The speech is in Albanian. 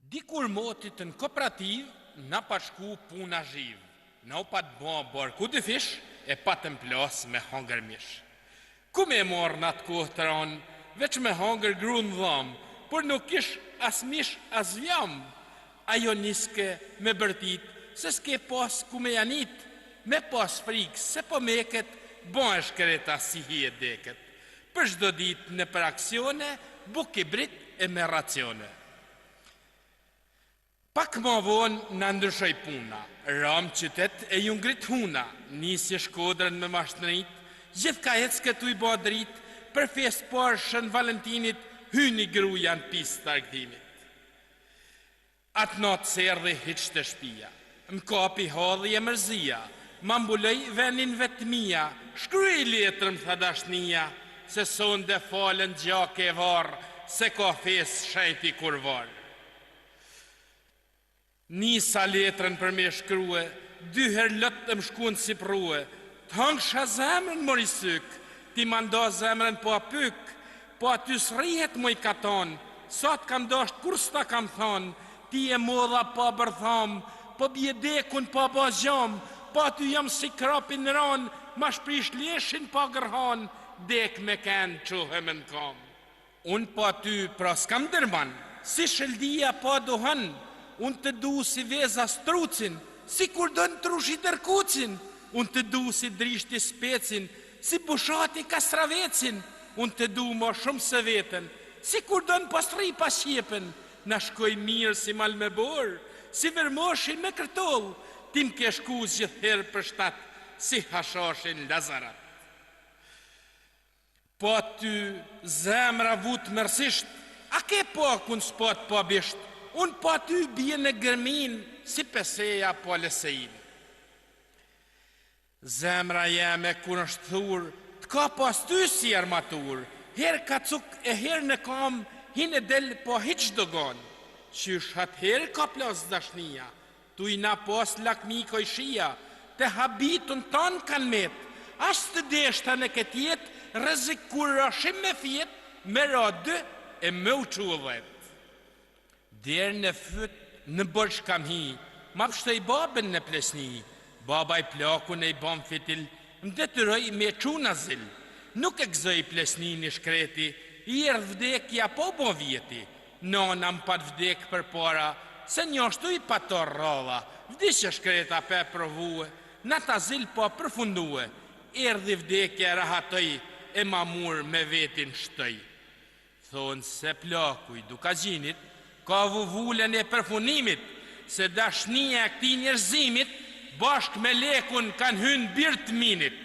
Dikur motit në kooperativ, na pa shku puna zhiv. Na u pa të bon borë ku dy fish, e pa të mplos me hongër mish. Ku me morë në atë kohë të ronë, veç me hongër grunë dhamë, por nuk ish as mish as vjam. Ajo niske me bërtit, se s'ke pas ku me janit, me pas frikë, se po meket, bon e shkreta si hi e deket. Për shdo dit në për aksione, buk i brit e me racione. Pak ma vonë në ndryshoj puna, ram qytet e ju ngrit huna, nisi Shkodrën me mashtënit, gjithë ka hec këtu i bo drit, për fest par shën Valentinit, hyni gruja në pisë të argdimit. Atë natë se erdhe hiq të shpia, më kapi hadhi e mërzia, ma mbulej venin vetëmia, shkryj letër më tha dashnia, se son dhe falen gjake e varë, se ka fes shajti kur varë. Nisa letrën për me shkrue, dyher lëtë më shkun si prue, të hëngsha zemrën mori syk, ti manda zemrën po apyk, po aty srihet moj katon, sot kam dasht kur s'ta kam thonë, ti e modha pa bërtham, po bjedekun pa bazjam, po aty jam si krapin në ranë, ma shprish leshin pa gërhan, dek me kenë quhem në kam. Unë po aty pra s'kam dërman, si shëldia pa duhan, unë të du si veza strucin, si kur dënë trushi dërkucin, unë të du si drishti specin, si bushati kastravecin, unë të du ma shumë se vetën, si kur dënë pastri pas shjepen, na shkoj mirë si mal me borë, si vermoshin me kërtoll, tim ke shku gjithherë për shtatë, si hashashin Lazarat. Po ty zemra vut mërsisht, a ke po kun s'pot po bisht, unë po aty bje në gërmin, si peseja po lesejin. Zemra jeme kur është thur, t'ka pas ty si armatur, her ka cuk e her në kam, hin e del po hiq dogon, qysh atëherë ka plas dashnia, tu i na pas lakmi kojshia, te habitun ton kan met, as të deshta në ketjet, rëzik kur rashim me fjet, me ra dë e me uqu dhet. Derë në fët në bërsh kam hi, ma pështoj babën në plesni, baba i plakun e i bam fitil, më detyroj me quna zil, nuk e gzoj plesni një shkreti, i erdh vdekja po bo vjeti, nona më pat vdek për para, se njështu i pator ralla, vdishë shkreta pe provue, na ta zil po përfundue, erdhi vdekja rahatoj, e ma mur me vetin shtoj. Thonë se plakuj duka gjinit, ka vuvulen e përfunimit, se dashnia e këti njerëzimit, bashk me lekun kanë hynë birt minit.